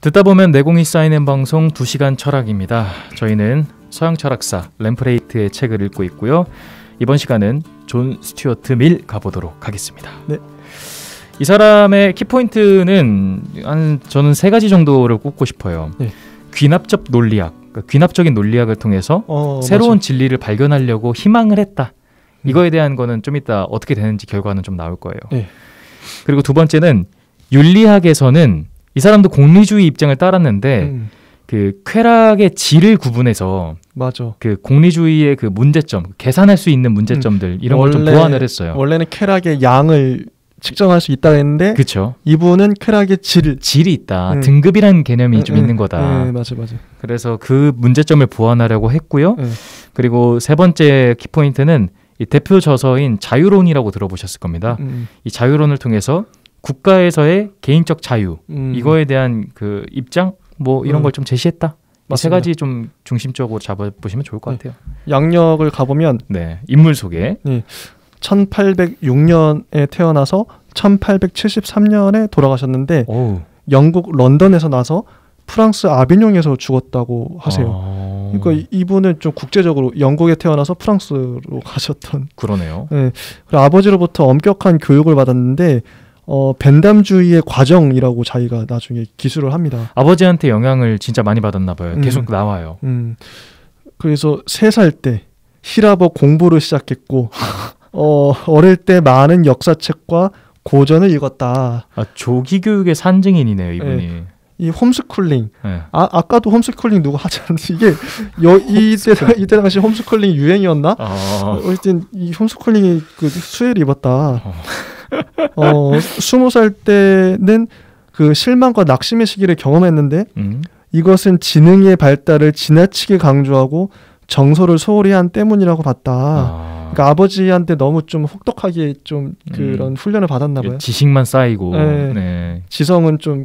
듣다 보면 내공이 쌓이는 방송 2시간 철학입니다. 저희는 서양 철학사 램프레이트의 책을 읽고 있고요. 이번 시간은 존 스튜어트 밀 가보도록 하겠습니다. 네. 이 사람의 키포인트는 저는 3가지 정도를 꼽고 싶어요. 네. 귀납적 논리학, 그러니까 귀납적인 논리학을 통해서 새로운 맞아요. 진리를 발견하려고 희망을 했다. 이거에 대한 거는 좀 이따 어떻게 되는지 결과는 좀 나올 거예요. 네. 그리고 두 번째는 윤리학에서는 이 사람도 공리주의 입장을 따랐는데 그 쾌락의 질을 구분해서 맞아. 그 공리주의의 그 문제점, 계산할 수 있는 문제점들 이런 걸 좀 보완을 했어요. 원래는 쾌락의 양을 측정할 수 있다 했는데 그렇죠. 이분은 쾌락의 질이 있다. 등급이라는 개념이 좀 있는 거다. 맞아. 그래서 그 문제점을 보완하려고 했고요. 그리고 세 번째 키포인트는 이 대표 저서인 자유론이라고 들어보셨을 겁니다. 이 자유론을 통해서 국가에서의 개인적 자유 이거에 대한 그 입장 뭐 이런 걸 좀 제시했다. 이 세 가지 좀 중심적으로 잡아보시면 좋을 것 같아요. 양력을 가보면 인물 소개. 1806년에 태어나서 1873년에 돌아가셨는데 오우. 영국 런던에서 나서 프랑스 아비뇽에서 죽었다고 하세요. 그러니까 이분은 좀 국제적으로 영국에 태어나서 프랑스로 가셨던. 그러네요. 네. 그리고 아버지로부터 엄격한 교육을 받았는데 벤담주의의 과정이라고 자기가 나중에 기술을 합니다. 아버지한테 영향을 진짜 많이 받았나 봐요. 계속 나와요. 그래서 3살 때 히라버 공부를 시작했고 어릴 때 많은 역사책과 고전을 읽었다. 조기 교육의 산증인이네요, 이분이. 네. 이 홈스쿨링. 네. 아까도 홈스쿨링 누가 하지 않는지 이게 이때 당시 홈스쿨링 유행이었나? 어쨌든 이 홈스쿨링이 그 수혜를 입었다. 20살 때는 그 실망과 낙심의 시기를 경험했는데 이것은 지능의 발달을 지나치게 강조하고 정서를 소홀히 한 때문이라고 봤다. 그러니까 아버지한테 너무 좀 혹독하게 좀 그런 훈련을 받았나 봐요. 지식만 쌓이고 지성은 좀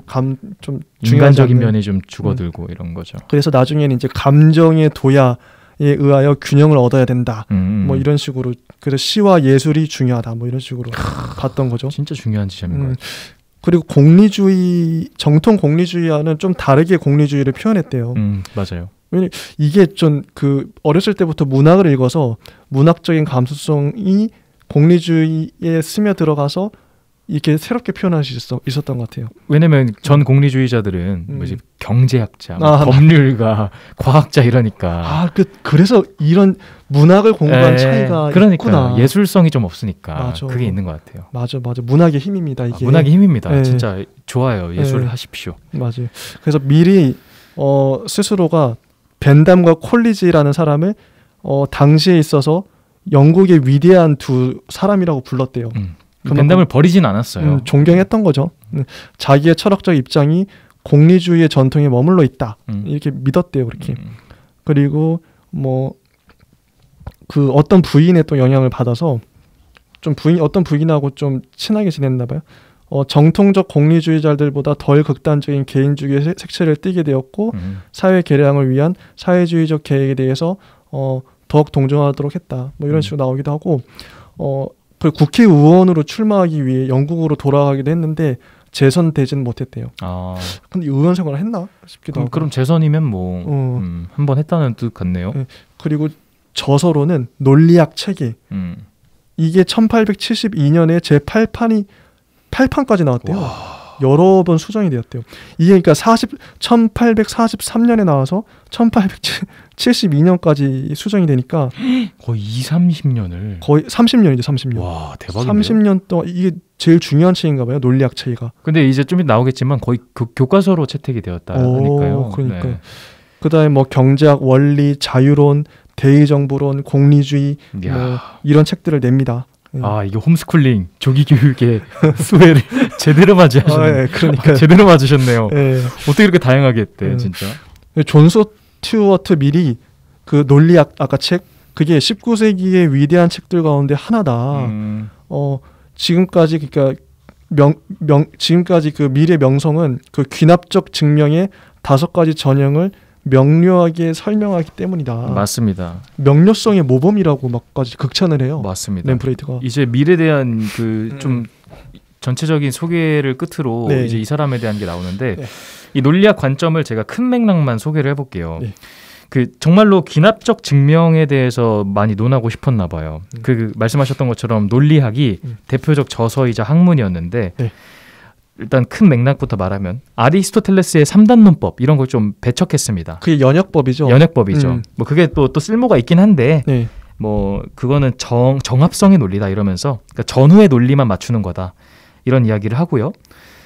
인간적인 면이 좀 죽어들고 이런 거죠. 그래서 나중에는 이제 감정의 도야에 의하여 균형을 얻어야 된다. 뭐 이런 식으로. 그래서 시와 예술이 중요하다. 뭐 이런 식으로 봤던 거죠. 진짜 중요한 지점인 것 같아요. 그리고 정통 공리주의와는 좀 다르게 공리주의를 표현했대요. 맞아요. 왜냐면 이게 좀 그 어렸을 때부터 문학을 읽어서 문학적인 감수성이 공리주의에 스며들어가서 이렇게 새롭게 표현할 수 있었던 것 같아요. 왜냐면 전 공리주의자들은 뭐지 경제학자, 법률가, 과학자 이러니까. 그래서 이런 문학을 공부한 차이가 있구나. 예술성이 좀 없으니까 맞아. 그게 있는 것 같아요. 맞아. 문학의 힘입니다. 이게. 문학의 힘입니다. 진짜 좋아요. 예술을 하십시오. 맞아요. 그래서 밀이 스스로가 벤담과 콜리지라는 사람을 당시에 있어서 영국의 위대한 두 사람이라고 불렀대요. 벤담을 버리진 않았어요. 존경했던 거죠. 자기의 철학적 입장이 공리주의의 전통에 머물러 있다. 이렇게 믿었대요. 그렇게. 그리고 뭐 그 어떤 부인의 또 영향을 받아서 좀 어떤 부인하고 좀 친하게 지냈나 봐요. 정통적 공리주의자들보다 덜 극단적인 개인주의의 색채를 띠게 되었고 사회 개량을 위한 사회주의적 계획에 대해서 더욱 동정하도록 했다. 뭐 이런 식으로 나오기도 하고 국회의원으로 출마하기 위해 영국으로 돌아가기도 했는데 재선되지는 못했대요. 근데 의원 생활을 했나 싶기도 하고. 그럼 재선이면 뭐 한번 했다는 뜻 같네요. 그리고 저서로는 논리학 체계. 이게 1872년에 제8판까지 나왔대요. 와. 여러 번 수정이 되었대요. 이게 그러니까 1843년에 나와서 1872년까지 수정이 되니까 거의 30년을 거의 30년이죠. 30년. 와, 대박인데요. 30년 동안 이게 제일 중요한 책인가 봐요. 논리학 체계가. 근데 이제 좀 나오겠지만 거의 교과서로 채택이 되었다 하니까요. 그러니까요. 그다음에 뭐 경제학, 원리, 자유론, 대의정부론, 공리주의 뭐 이런 책들을 냅니다. 이게 홈스쿨링, 조기 교육의 수혜를 제대로 맞이하셨네요. 그러니까 제대로 맞으셨네요. 어떻게 이렇게 다양하게 했대, 진짜. 존 스튜어트 밀이 그 논리학 아까 책 그게 19세기의 위대한 책들 가운데 하나다. 지금까지 그러니까 지금까지 그 밀의 명성은 그 귀납적 증명의 5가지 전형을 명료하게 설명하기 때문이다. 맞습니다. 명료성의 모범이라고 막까지 극찬을 해요. 맞습니다. 램프레이트가 이제 밀에 대한 그 좀 전체적인 소개를 끝으로 네. 이제 이 사람에 대한 게 나오는데 네. 이 논리학 관점을 제가 큰 맥락만 소개를 해볼게요. 네. 그 정말로 귀납적 증명에 대해서 많이 논하고 싶었나 봐요. 그 말씀하셨던 것처럼 논리학이 대표적 저서이자 학문이었는데 네. 일단 큰 맥락부터 말하면 아리스토텔레스의 3단 논법 이런 걸 좀 배척했습니다. 그게 연역법이죠. 연역법이죠. 뭐 그게 또 쓸모가 있긴 한데 네. 뭐 그거는 정합성의 논리다 이러면서 그러니까 전후의 논리만 맞추는 거다 이런 이야기를 하고요.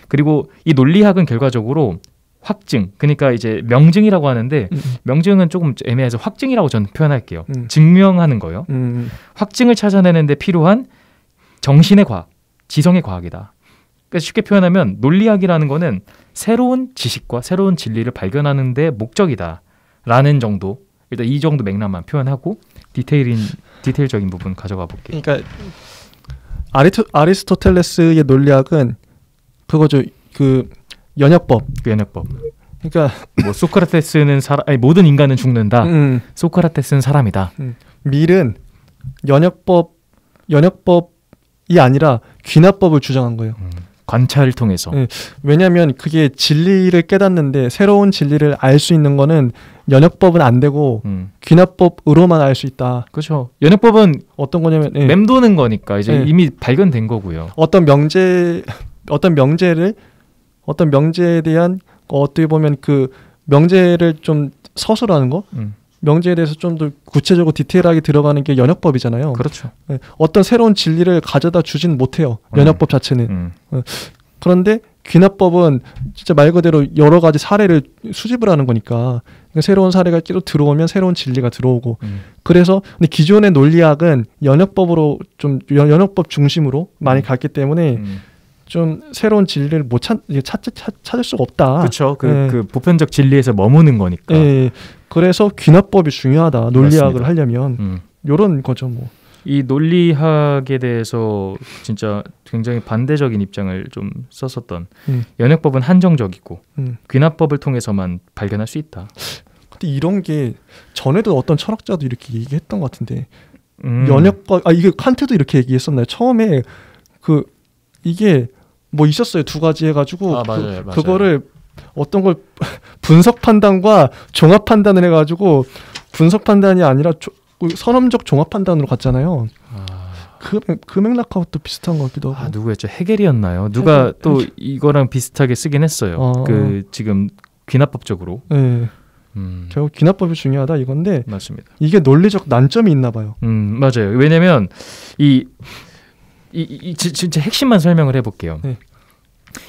그리고 이 논리학은 결과적으로 확증, 그러니까 이제 명증이라고 하는데 명증은 조금 애매해서 확증이라고 저는 표현할게요. 증명하는 거요. 확증을 찾아내는 데 필요한 정신의 과학, 지성의 과학이다. 그러니까 쉽게 표현하면 논리학이라는 거는 새로운 지식과 새로운 진리를 발견하는 데 목적이다라는 정도. 일단 이 정도 맥락만 표현하고 디테일적인 부분 가져가 볼게요. 그러니까 아리스토텔레스의 논리학은 그거죠. 그 연역법. 그 연역법. 그러니까 뭐 소크라테스는 모든 인간은 죽는다. 소크라테스는 사람이다. 밀은 연역법이 아니라 귀납법을 주장한 거예요. 관찰을 통해서. 왜냐하면 그게 진리를 깨닫는데 새로운 진리를 알 수 있는 거는 연역법은 안 되고 귀납법으로만 알 수 있다. 그렇죠. 연역법은 어떤 거냐면 맴도는 거니까 이제 이미 발견된 거고요. 어떤 명제에 대한 어떻게 보면 그 명제를 좀 서술하는 거, 명제에 대해서 좀 더 구체적으로 디테일하게 들어가는 게 연역법이잖아요. 그렇죠. 어떤 새로운 진리를 가져다 주진 못해요. 연역법 자체는. 그런데 귀납법은 진짜 말 그대로 여러 가지 사례를 수집을 하는 거니까 새로운 사례가 계속 들어오면 새로운 진리가 들어오고 그래서 근데 기존의 논리학은 연역법으로 좀 연역법 중심으로 많이 갔기 때문에 좀 새로운 진리를 못 찾을 수가 없다. 그렇죠. 그 보편적 진리에서 머무는 거니까. 그래서 귀납법이 중요하다. 논리학을 맞습니다. 하려면 이런 거죠. 뭐. 이 논리학에 대해서 진짜 굉장히 반대적인 입장을 좀 썼었던 연역법은 한정적이고 귀납법을 통해서만 발견할 수 있다. 근데 이런 게 전에도 어떤 철학자도 이렇게 얘기했던 것 같은데 연역법 이게 칸트도 이렇게 얘기했었나요? 처음에 이게 뭐 있었어요. 두 가지 해가지고 맞아요. 그거를 어떤 걸 분석 판단과 종합 판단을 해가지고 분석 판단이 아니라 선험적 종합 판단으로 갔잖아요. 그 맥락하고 또 비슷한 것 같기도 하고. 누구였죠? 헤겔이었나요? 누가 또 이거랑 비슷하게 쓰긴 했어요. 지금 귀납법적으로. 네. 결국 귀납법이 중요하다 이건데. 맞습니다. 이게 논리적 난점이 있나 봐요. 맞아요. 왜냐면 진짜 핵심만 설명을 해볼게요. 네.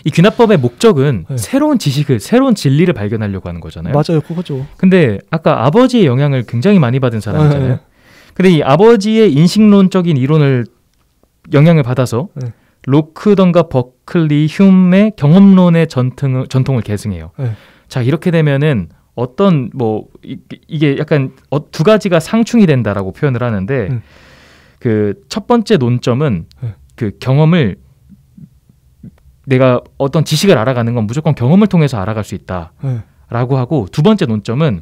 이 귀납법의 목적은 새로운 지식을, 새로운 진리를 발견하려고 하는 거잖아요. 맞아요, 그거죠. 근데 아까 아버지의 영향을 굉장히 많이 받은 사람이잖아요. 근데 이 아버지의 인식론적인 이론을 영향을 받아서 로크던가 버클리, 휴메의 경험론의 전통을 계승해요. 자, 이렇게 되면은 어떤 이게 약간 두 가지가 상충이 된다라고 표현을 하는데 그 첫 번째 논점은 그 경험을 내가 어떤 지식을 알아가는 건 무조건 경험을 통해서 알아갈 수 있다라고 하고 두 번째 논점은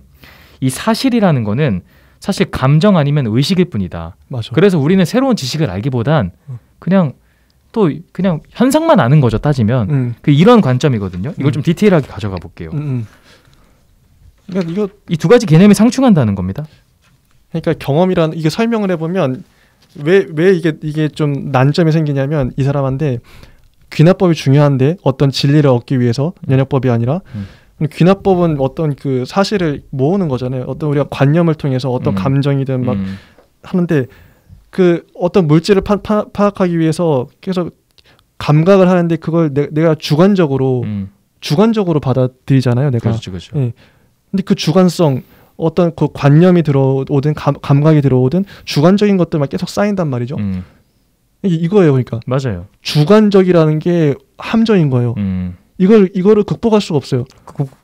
이 사실이라는 거는 사실 감정 아니면 의식일 뿐이다. 맞아. 그래서 우리는 새로운 지식을 알기보단 그냥 현상만 아는 거죠. 따지면 이런 관점이거든요. 이걸 좀 디테일하게 가져가 볼게요. 그러니까 이 두 가지 개념이 상충한다는 겁니다. 그러니까 경험이라는 이게 설명을 해보면 왜 이게 좀 난점이 생기냐면 이 사람한테 귀납법이 중요한데 어떤 진리를 얻기 위해서 연역법이 아니라 귀납법은 어떤 그 사실을 모으는 거잖아요. 어떤 우리가 관념을 통해서 어떤 감정이든 막 하는데 그 어떤 물질을 파악하기 위해서 계속 감각을 하는데 그걸 내가 주관적으로 받아들이잖아요. 내가. 그렇죠. 예. 근데 그 주관성 어떤 그 관념이 들어오든 감각이 들어오든 주관적인 것들만 계속 쌓인단 말이죠. 이거예요, 그러니까. 맞아요. 주관적이라는 게 함정인 거예요. 이거를 극복할 수가 없어요.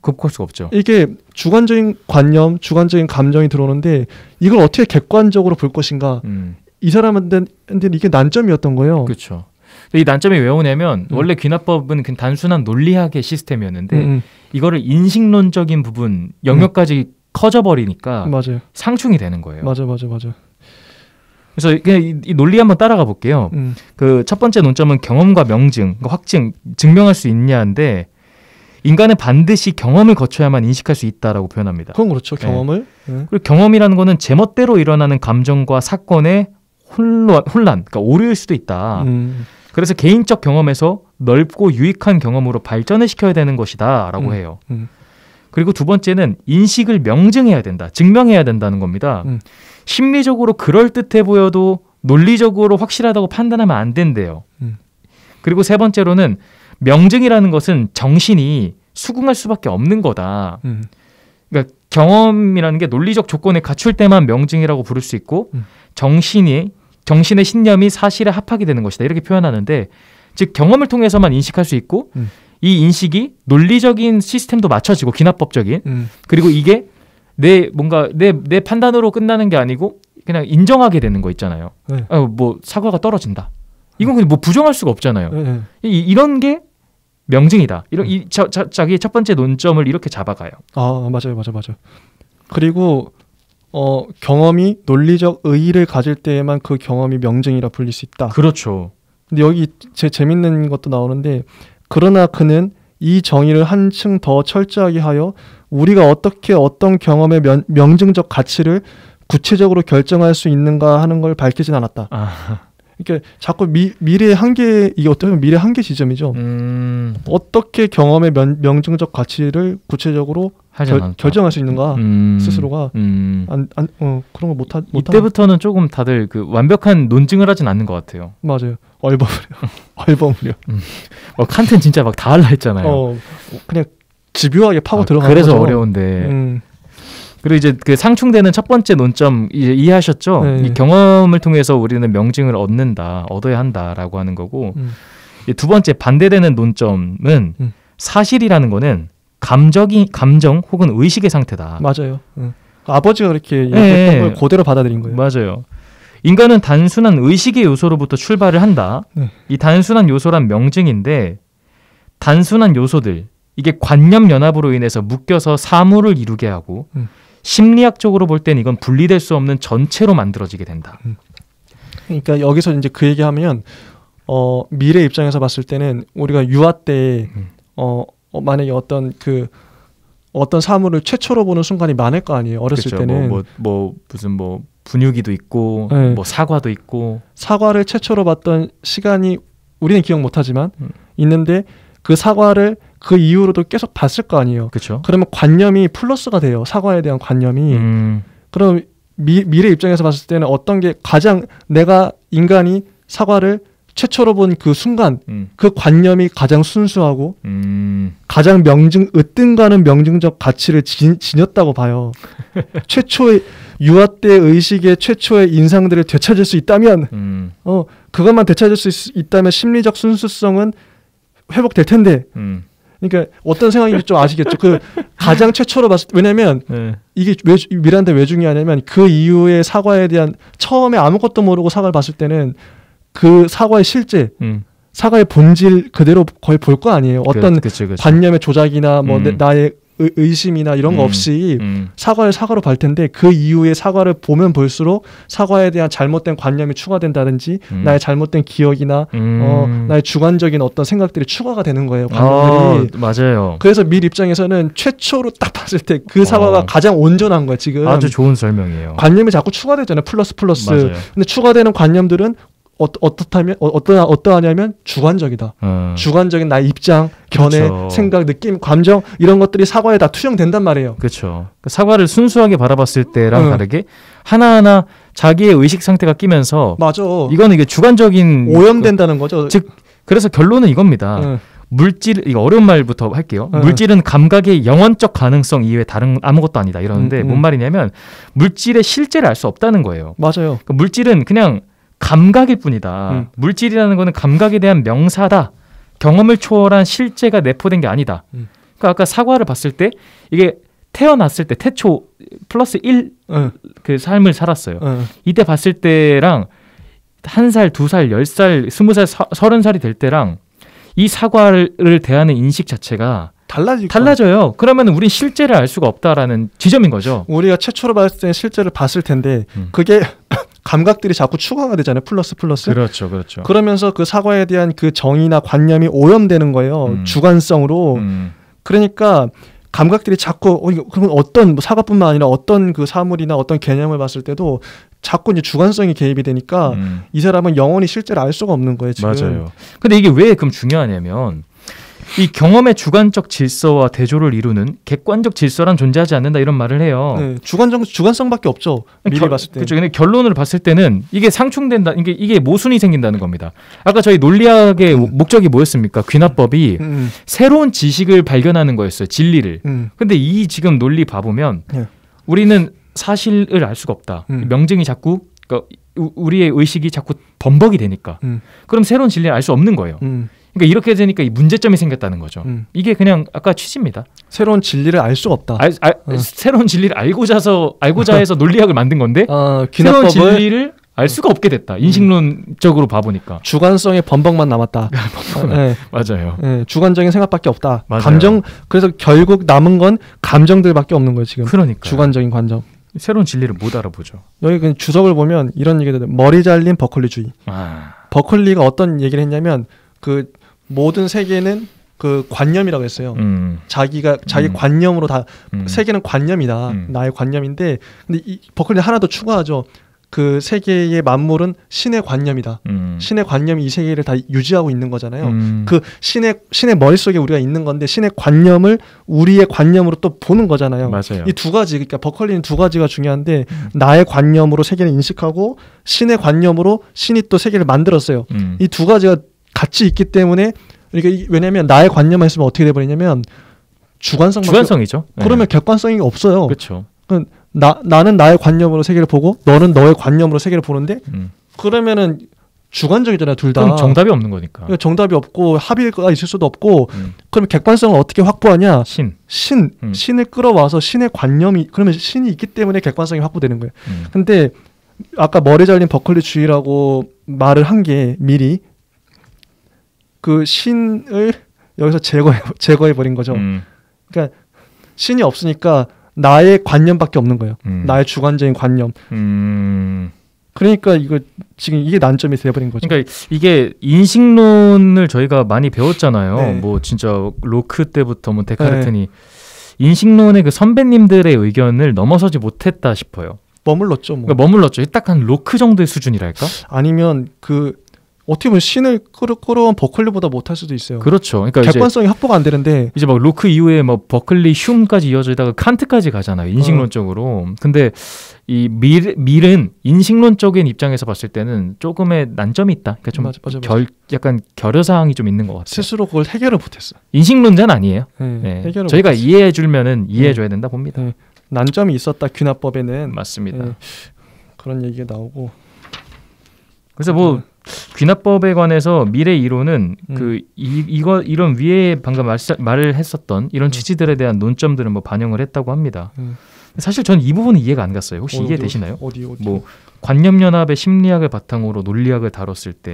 극복할 수가 없죠. 이게 주관적인 관념, 주관적인 감정이 들어오는데 이걸 어떻게 객관적으로 볼 것인가? 이 사람한테는 이게 난점이었던 거예요. 그렇죠. 이 난점이 왜 오냐면 원래 귀납법은 그냥 단순한 논리학의 시스템이었는데 이거를 인식론적인 부분 영역까지 커져버리니까 맞아요. 상충이 되는 거예요. 맞아. 그래서 이 논리 한번 따라가 볼게요. 그 첫 번째 논점은 경험과 명증, 확증, 증명할 수 있냐인데 인간은 반드시 경험을 거쳐야만 인식할 수 있다라고 표현합니다. 그건 그렇죠. 경험을. 그리고 경험이라는 거는 제멋대로 일어나는 감정과 사건의 혼란, 그러니까 오류일 수도 있다. 그래서 개인적 경험에서 넓고 유익한 경험으로 발전을 시켜야 되는 것이다라고 해요. 그리고 두 번째는 인식을 명증해야 된다, 증명해야 된다는 겁니다. 심리적으로 그럴듯해 보여도 논리적으로 확실하다고 판단하면 안 된대요. 그리고 세 번째로는 명증이라는 것은 정신이 수긍할 수밖에 없는 거다. 그러니까 경험이라는 게 논리적 조건에 갖출 때만 명증이라고 부를 수 있고 정신의 신념이 사실에 합하게 되는 것이다. 이렇게 표현하는데 즉 경험을 통해서만 인식할 수 있고 이 인식이 논리적인 시스템도 맞춰지고 기납법적인 그리고 이게 내 판단으로 끝나는 게 아니고 그냥 인정하게 되는 거 있잖아요. 네. 뭐 사과가 떨어진다. 이건 그냥 뭐 부정할 수가 없잖아요. 네. 이런 게 명증이다. 자기의 첫 번째 논점을 이렇게 잡아가요. 아, 맞아요. 그리고 경험이 논리적 의의를 가질 때에만 그 경험이 명증이라 불릴 수 있다. 그렇죠. 근데 여기 재밌는 것도 나오는데 그러나 그는 이 정의를 한층 더 철저하게 하여 우리가 어떻게 어떤 경험의 명증적 가치를 구체적으로 결정할 수 있는가 하는 걸 밝히진 않았다. 그러니까 자꾸 미래의 한계, 이게 어떻게 보면 미래의 한계 지점이죠. 어떻게 경험의 명증적 가치를 구체적으로 결정할 수 있는가 스스로가 그런 걸 못하. 이때부터는 조금 다들 그 완벽한 논증을 하진 않는 것 같아요. 맞아요. 얼버무려. 칸트는 진짜 막 다 할라 했잖아요. 그냥 집요하게 파고 들어가는 그래서 거죠. 어려운데. 그리고 이제 그 상충되는 첫 번째 논점 이제 이해하셨죠? 네. 이 경험을 통해서 우리는 명증을 얻어야 한다라고 하는 거고 두 번째 반대되는 논점은 사실이라는 거는 감정 혹은 의식의 상태다. 맞아요. 아버지가 그렇게 얘기했던 걸 그대로 받아들인 거예요. 맞아요. 인간은 단순한 의식의 요소로부터 출발을 한다. 이 단순한 요소란 명증인데 단순한 요소들 이게 관념 연합으로 인해서 묶여서 사물을 이루게 하고 심리학적으로 볼 때는 이건 분리될 수 없는 전체로 만들어지게 된다. 그러니까 여기서 이제 그 얘기하면 미래 입장에서 봤을 때는 우리가 유아 때 만약에 어떤 사물을 최초로 보는 순간이 많을 거 아니에요. 어렸을 그렇죠. 때는 무슨 분유기도 있고 뭐 사과도 있고 사과를 최초로 봤던 시간이 우리는 기억 못하지만 있는데 그 사과를 그 이후로도 계속 봤을 거 아니에요. 그렇죠. 그러면 관념이 플러스가 돼요. 사과에 대한 관념이. 그럼 미래 입장에서 봤을 때는 어떤 게 가장 내가 인간이 사과를 최초로 본 그 순간 그 관념이 가장 순수하고 가장 으뜸가는 명증적 가치를 지녔다고 봐요. 최초의 유아 때 의식의 최초의 인상들을 되찾을 수 있다면 그것만 되찾을 수 있다면 심리적 순수성은 회복될 텐데 그러니까 어떤 생각인지 좀 아시겠죠? 그 가장 최초로 봤을 때 왜냐면 이게 미래한테 왜 중요하냐면 그 이후에 사과에 대한 처음에 아무것도 모르고 사과를 봤을 때는 그 사과의 실제 사과의 본질 그대로 거의 볼 거 아니에요. 어떤 그치. 관념의 조작이나 뭐 나의 의심이나 이런 거 없이 사과를 사과로 볼 텐데 그 이후에 사과를 보면 볼수록 사과에 대한 잘못된 관념이 추가된다든지 나의 잘못된 기억이나 나의 주관적인 어떤 생각들이 추가가 되는 거예요. 관념들이. 맞아요. 그래서 밀 입장에서는 최초로 딱 봤을 때 그 사과가 가장 온전한 거야 지금. 아주 좋은 설명이에요. 관념이 자꾸 추가되잖아요. 플러스. 맞아요. 근데 추가되는 관념들은 어떠하냐면 주관적이다. 주관적인 나의 입장, 견해, 그렇죠. 생각, 느낌, 감정 이런 것들이 사과에 다 투영된단 말이에요. 그렇죠. 사과를 순수하게 바라봤을 때랑 다르게 하나하나 자기의 의식 상태가 끼면서 맞아. 이거는 이게 주관적인 오염된다는 거죠. 즉 그래서 결론은 이겁니다. 물질 이거 어려운 말부터 할게요. 물질은 감각의 영원적 가능성 이외에 다른 아무것도 아니다 이러는데 뭔 말이냐면 물질의 실제를 알 수 없다는 거예요. 맞아요. 그러니까 물질은 그냥 감각일 뿐이다. 물질이라는 거는 감각에 대한 명사다. 경험을 초월한 실제가 내포된 게 아니다. 그러니까 아까 사과를 봤을 때 이게 태어났을 때 태초 플러스 1 그 삶을 살았어요. 이때 봤을 때랑 1살, 2살, 10살, 20살, 30살이 될 때랑 이 사과를 대하는 인식 자체가 달라져요. 그러면 우린 실제를 알 수가 없다라는 지점인 거죠. 우리가 최초로 봤을 때 실제를 봤을 텐데 그게 감각들이 자꾸 추가가 되잖아요. 플러스. 그렇죠. 그러면서 그 사과에 대한 그 정의나 관념이 오염되는 거예요. 주관성으로. 그러니까 감각들이 자꾸 그럼 어떤 사과뿐만 아니라 어떤 그 사물이나 어떤 개념을 봤을 때도 자꾸 이제 주관성이 개입이 되니까 이 사람은 영원히 실제로 알 수가 없는 거예요. 지금. 맞아요. 근데 이게 왜 그럼 중요하냐면 이 경험의 주관적 질서와 대조를 이루는 객관적 질서란 존재하지 않는다 이런 말을 해요. 네, 주관성밖에 없죠. 미리 봤을 때. 그렇죠. 근데 결론을 봤을 때는 이게 상충된다. 이게 모순이 생긴다는 겁니다. 아까 저희 논리학의 목적이 뭐였습니까? 귀납법이 새로운 지식을 발견하는 거였어요. 진리를. 근데 이 지금 논리 봐보면 우리는 사실을 알 수가 없다. 명증이 자꾸 그러니까 우리의 의식이 자꾸 범벅이 되니까 그럼 새로운 진리를 알 수 없는 거예요. 그러니까 이렇게 되니까 이 문제점이 생겼다는 거죠. 이게 그냥 아까 취지입니다. 새로운 진리를 알 수가 없다. 새로운 진리를 알고자 해서 논리학을 만든 건데 새로운 진리를 알 수가 없게 됐다. 인식론적으로 봐보니까. 주관성의 범벅만 남았다. 네. 맞아요. 네, 주관적인 생각밖에 없다. 맞아요. 그래서 결국 남은 건 감정들밖에 없는 거예요. 지금. 그러니까 주관적인 관점. 새로운 진리를 못 알아보죠. 여기 그 주석을 보면 이런 얘기가 돼요. 머리 잘린 버클리주의. 버클리가 어떤 얘기를 했냐면 그 모든 세계는 그 관념이라고 했어요. 자기 관념으로 다 세계는 관념이다. 나의 관념인데 근데 이 버클리 하나 더 추가하죠. 그 세계의 만물은 신의 관념이다. 신의 관념이 이 세계를 다 유지하고 있는 거잖아요. 그 신의 머릿속에 우리가 있는 건데 신의 관념을 우리의 관념으로 또 보는 거잖아요. 맞아요. 이 두 가지, 그러니까 버클리는 두 가지가 중요한데 나의 관념으로 세계를 인식하고 신의 관념으로 신이 또 세계를 만들었어요. 이 두 가지가 같이 있기 때문에 그러니까 왜냐하면 나의 관념만 있으면 어떻게 돼버리냐면 주관성이죠. 그러면 객관성이 없어요. 그렇죠. 나는 나의 관념으로 세계를 보고 너는 너의 관념으로 세계를 보는데 그러면은 주관적이잖아요, 둘 다. 그럼 정답이 없는 거니까. 그러니까 정답이 없고 합의가 있을 수도 없고 그러면 객관성을 어떻게 확보하냐? 신을 끌어와서 신의 관념이 그러면 신이 있기 때문에 객관성이 확보되는 거예요. 근데 아까 머리 잘린 버클리주의라고 말을 한 게 미리 그 신을 여기서 제거해 버린 거죠. 그러니까 신이 없으니까 나의 관념밖에 없는 거예요. 나의 주관적인 관념. 그러니까 지금 이게 난점이 되어버린 거죠. 그러니까 이게 인식론을 저희가 많이 배웠잖아요. 네. 뭐 진짜 로크 때부터 뭐 데카르트니 인식론의 그 선배님들의 의견을 넘어서지 못했다 싶어요. 머물렀죠. 뭐. 그러니까 머물렀죠. 딱 한 로크 정도의 수준이랄까? 아니면 어떻게 보면 신을 끌어온 버클리보다 못할 수도 있어요. 그렇죠. 그러니까 객관성이 확보가 안 되는데 이제 막 로크 이후에 뭐 버클리, 흉까지 이어지다가 칸트까지 가잖아요. 인식론적으로. 근데 이 밀은 인식론적인 입장에서 봤을 때는 조금의 난점이 있다. 그러니까 좀 맞아. 약간 결여사항이 좀 있는 것 같아요. 스스로 그걸 해결을 못했어. 인식론자는 아니에요. 네. 해결을 저희가 못했어. 이해해주면은 이해해줘야 된다 봅니다. 네. 난점이 있었다. 귀납법에는. 맞습니다. 네. 그런 얘기가 나오고. 그래서 뭐 귀납법에 관해서 미래 이론은 이런 위에 방금 말을 했었던 이런 취지들에 대한 논점들은 뭐 반영을 했다고 합니다. 사실 저는 이 부분은 이해가 안 갔어요. 혹시 이해되시나요? 어디? 뭐 관념연합의 심리학을 바탕으로 논리학을 다뤘을 때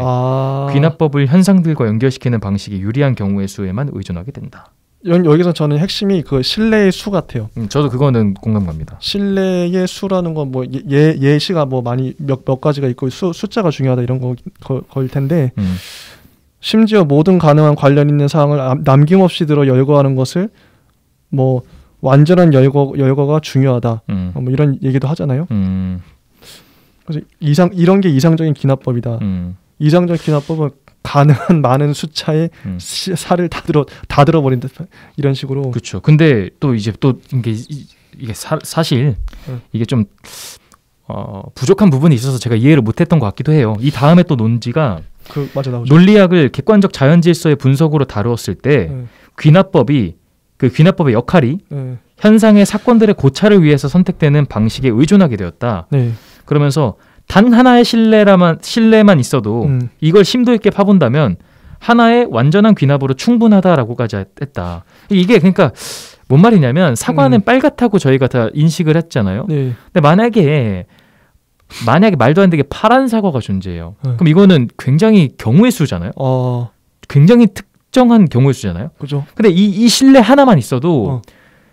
귀납법을 현상들과 연결시키는 방식이 유리한 경우의 수에만 의존하게 된다. 여기서 저는 핵심이 그 신뢰의 수 같아요. 저도 그거는 공감 갑니다. 신뢰의 수라는 건 뭐 예시가 뭐 많이 몇 가지가 있고 숫자가 중요하다 이런 거일 텐데 심지어 모든 가능한 관련 있는 사항을 남김없이 들어 열거하는 것을 뭐 완전한 열거가 중요하다. 뭐 이런 얘기도 하잖아요. 그래서 이런 게 이상적인 귀납법이다. 이상적인 귀납법은 가능한 많은 숫자의 살을 다 들어버린다 이런 식으로. 그렇죠. 근데 또 이제 이게 사실 이게 좀 부족한 부분이 있어서 제가 이해를 못했던 것 같기도 해요. 이 다음에 또 논지가 맞아 나오죠. 논리학을 객관적 자연 질서의 분석으로 다루었을 때 귀납법의 역할이 현상의 사건들의 고찰을 위해서 선택되는 방식에 의존하게 되었다. 그러면서 단 하나의 신뢰만 있어도 이걸 심도 있게 파본다면 하나의 완전한 귀납으로 충분하다라고까지 했다. 이게 그러니까 뭔 말이냐면 사과는 빨갛다고 저희가 다 인식을 했잖아요. 근데 만약에 말도 안 되게 파란 사과가 존재해요. 그럼 이거는 굉장히 경우의 수잖아요. 굉장히 특정한 경우의 수잖아요. 그죠. 근데 이 신뢰 하나만 있어도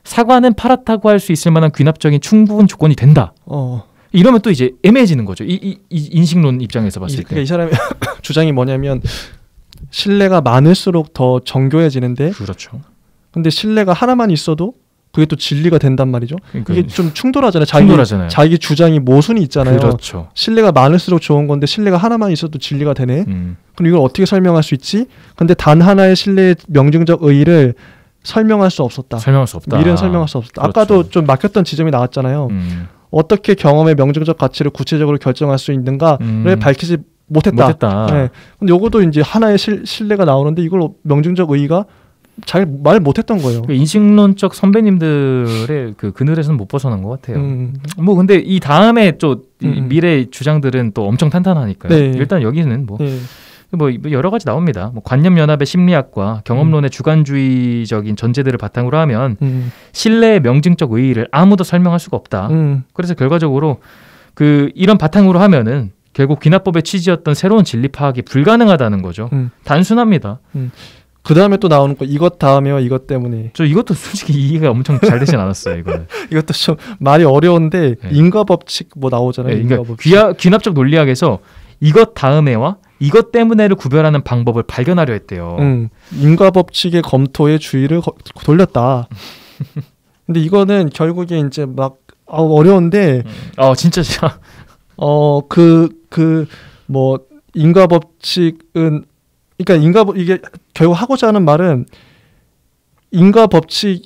사과는 파랗다고 할 수 있을 만한 귀납적인 충분 조건이 된다. 이러면 또 이제 애매해지는 거죠. 이 인식론 입장에서 봤을 때. 그러니까 이 사람의 주장이 뭐냐면 신뢰가 많을수록 더 정교해지는데. 그렇죠. 근데 신뢰가 하나만 있어도 그게 또 진리가 된단 말이죠. 그러니까 이게 좀 충돌하잖아요. 자기 주장이 모순이 있잖아요. 그렇죠. 신뢰가 많을수록 좋은 건데 신뢰가 하나만 있어도 진리가 되네. 그럼 이걸 어떻게 설명할 수 있지? 근데 단 하나의 신뢰의 명증적 의의를 설명할 수 없었다. 설명할 수 없다. 미래는 설명할 수 없었다. 그렇죠. 아까도 좀 막혔던 지점이 나왔잖아요. 어떻게 경험의 명증적 가치를 구체적으로 결정할 수 있는가를 밝히지 못했다. 네. 근데 요것도 이제 하나의 신뢰가 나오는데 이걸 명증적 의의가 잘 말 못했던 거예요. 인식론적 선배님들의 그 그늘에서는 못 벗어난 것 같아요. 뭐 근데 이 다음에 또 미래 주장들은 또 엄청 탄탄하니까요. 네. 일단 여기는 뭐 여러 가지 나옵니다. 뭐 관념연합의 심리학과 경험론의 주관주의적인 전제들을 바탕으로 하면 신뢰의 명증적 의의를 아무도 설명할 수가 없다. 그래서 결과적으로 이런 바탕으로 하면은 결국 귀납법의 취지였던 새로운 진리 파악이 불가능하다는 거죠. 단순합니다. 그 다음에 또 나오는 거 이것 다음에와 이것 때문에. 저 이것도 솔직히 이해가 엄청 잘 되진 않았어요. 이거는. 이것도 좀 말이 어려운데 네. 인과 법칙 뭐 나오잖아요. 네, 그러니까 귀납적 논리학에서 이것 다음에와 이것 때문에를 구별하는 방법을 발견하려 했대요. 인과 법칙의 검토에 주의를 돌렸다. 근데 이거는 결국에 이제 막 어려운데. 진짜. 뭐 인과 법칙은. 그러니까 이게 결국 하고자 하는 말은 인과 법칙은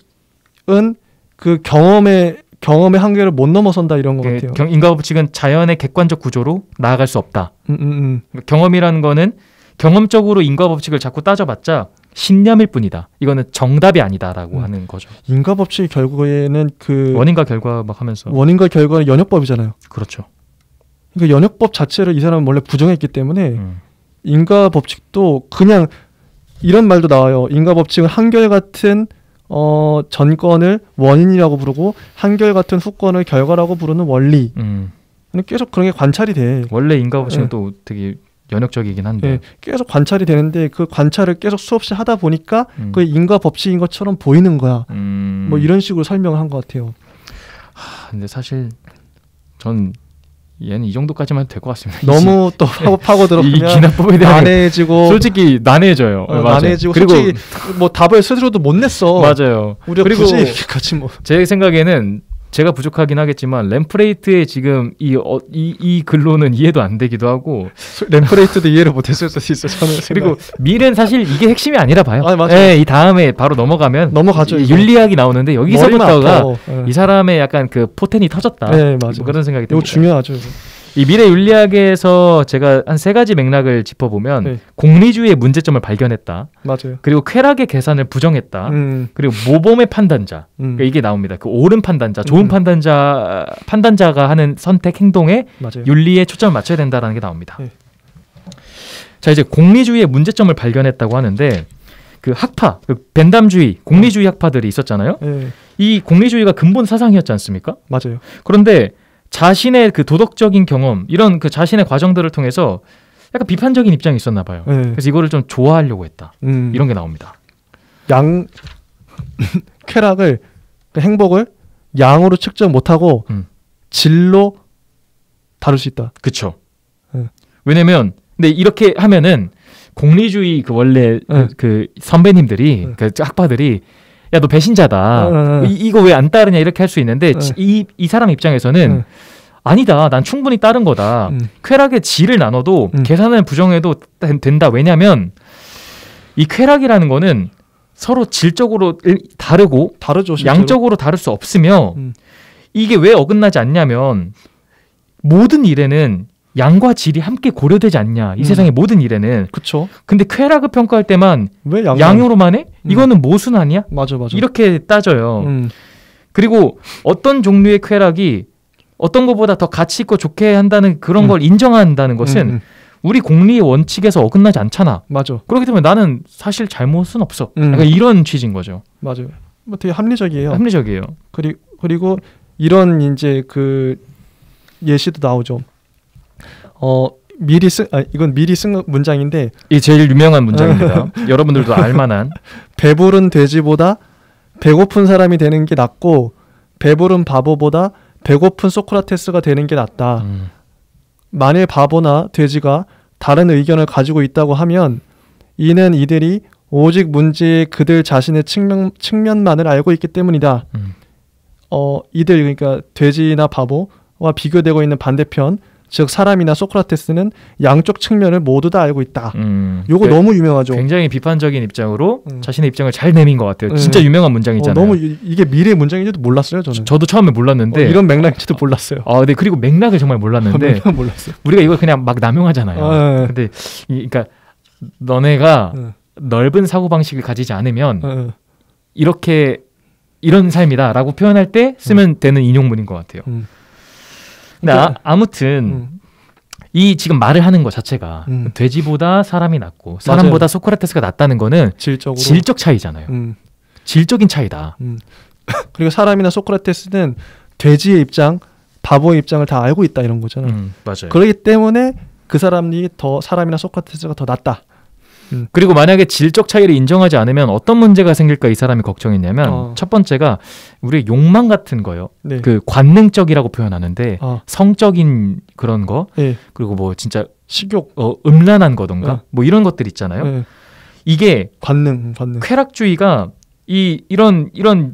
그 경험의 한계를 못 넘어선다 이런 것 같아요. 인과 법칙은 자연의 객관적 구조로 나아갈 수 없다. 경험이라는 거는 경험적으로 인과 법칙을 자꾸 따져봤자 신념일 뿐이다. 이거는 정답이 아니다라고 하는 거죠. 인과 법칙이 결국에는 원인과 결과 막 하면서 원인과 결과는 연역법이잖아요. 그렇죠. 그러니까 연역법 자체를 이 사람은 원래 부정했기 때문에. 인과 법칙도 그냥 이런 말도 나와요. 인과 법칙은 한결같은 전권을 원인이라고 부르고 한결같은 후권을 결과라고 부르는 원리. 계속 그런 게 관찰이 돼. 원래 인과 법칙은 또 되게 연역적이긴 한데 계속 관찰이 되는데 그 관찰을 계속 수없이 하다 보니까 그 인과 법칙인 것처럼 보이는 거야. 뭐 이런 식으로 설명을 한 것 같아요. 근데 사실 전 얘는 이 정도까지만 해도 될 것 같습니다. 너무 또 파고 들어가면 이 귀납법에 대한 난해지고 솔직히 난해져요. 난해지고 그리고 솔직히 뭐 답을 스스로도 못 냈어. 맞아요. 우리가 그리고 굳이 같이 뭐 제 생각에는 제가 부족하긴 하겠지만 램프레이트의 지금 이 글로는 이해도 안 되기도 하고 램프레이트도 이해를 못했을 수도 있어. 저는 그리고 밀은 사실 이게 핵심이 아니라 봐요. 맞아요. 이 다음에 바로 넘어가죠. 윤리학이 나오는데 여기서부터가 이 사람의 약간 그 포텐이 터졌다. 네, 맞아요. 그런 생각이 듭니다. 이거 중요하죠. 이 미래 윤리학에서 제가 한 3가지 맥락을 짚어보면 공리주의의 문제점을 발견했다. 맞아요. 그리고 쾌락의 계산을 부정했다. 그리고 모범의 판단자. 그러니까 이게 나옵니다. 그 옳은 판단자, 좋은 판단자가 하는 선택 행동에 윤리에 초점을 맞춰야 된다는 게 나옵니다. 자, 이제 공리주의의 문제점을 발견했다고 하는데 그 학파, 벤담주의, 공리주의 학파들이 있었잖아요. 이 공리주의가 근본 사상이었지 않습니까? 맞아요. 그런데 자신의 그 도덕적인 경험 이런 그 자신의 과정들을 통해서 약간 비판적인 입장이 있었나 봐요. 그래서 이거를 좀 좋아하려고 했다. 이런 게 나옵니다. 쾌락을 행복을 양으로 측정 못하고 질로 다룰 수 있다. 그렇죠. 왜냐면 근데 이렇게 하면은 공리주의 그 원래 그 선배님들이 그 학파들이 야, 너 배신자다. 이거 왜 안 따르냐 이렇게 할 수 있는데 이 사람 입장에서는 아니다. 난 충분히 따른 거다. 쾌락의 질을 나눠도 계산을 부정해도 된다. 왜냐하면 이 쾌락이라는 거는 서로 질적으로 다르고 다르죠, 양적으로 다를 수 없으며 이게 왜 어긋나지 않냐면 모든 일에는 양과 질이 함께 고려되지 않냐. 이 세상의 모든 일에는. 그렇죠. 근데 쾌락을 평가할 때만 왜 양으로만 해? 이거는 모순 아니야? 맞아. 이렇게 따져요. 그리고 어떤 종류의 쾌락이 어떤 것보다 더 가치 있고 좋게 한다는 그런 걸 인정한다는 것은 우리 공리의 원칙에서 어긋나지 않잖아. 맞아. 그렇기 때문에 나는 사실 잘못은 없어. 약간 이런 취지인 거죠. 맞아요. 뭐 되게 합리적이에요. 합리적이에요. 그리고 이런 이제 그 예시도 나오죠. 이건 미리 쓴 문장인데 이 제일 유명한 문장입니다. 여러분들도 알만한 배부른 돼지보다 배고픈 사람이 되는 게 낫고 배부른 바보보다 배고픈 소크라테스가 되는 게 낫다. 만일 바보나 돼지가 다른 의견을 가지고 있다고 하면 이는 이들이 오직 문제의 그들 자신의 측면만을 알고 있기 때문이다. 이들 그러니까 돼지나 바보와 비교되고 있는 반대편 즉 사람이나 소크라테스는 양쪽 측면을 모두 다 알고 있다. 요거 그 너무 유명하죠. 굉장히 비판적인 입장으로 자신의 입장을 잘 내민 것 같아요. 진짜 유명한 문장이잖아요. 너무 이게 미래의 문장인지도 몰랐어요. 저도 처음에 몰랐는데 이런 맥락인지도 몰랐어요. 네, 그리고 맥락을 정말 몰랐는데 몰랐어요. 우리가 이걸 그냥 막 남용하잖아요. 근데 그러니까 너네가 넓은 사고방식을 가지지 않으면 이런 삶이다라고 표현할 때 쓰면 되는 인용문인 것 같아요. 근데 아무튼 이 지금 말을 하는 것 자체가 돼지보다 사람이 낫고 사람보다 맞아요. 소크라테스가 낫다는 거는 질적 차이잖아요. 질적인 차이다. 그리고 사람이나 소크라테스는 돼지의 입장, 바보의 입장을 다 알고 있다 이런 거잖아요. 맞아요. 그렇기 때문에 그 사람이 더 사람이나 소크라테스가 더 낫다. 그리고 만약에 질적 차이를 인정하지 않으면 어떤 문제가 생길까 이 사람이 걱정했냐면 첫 번째가 우리의 욕망 같은 거요. 네. 그 관능적이라고 표현하는데 성적인 그런 거 그리고 뭐 진짜 식욕 음란한 거던가 뭐 이런 것들 있잖아요. 이게 관능 쾌락주의가 이런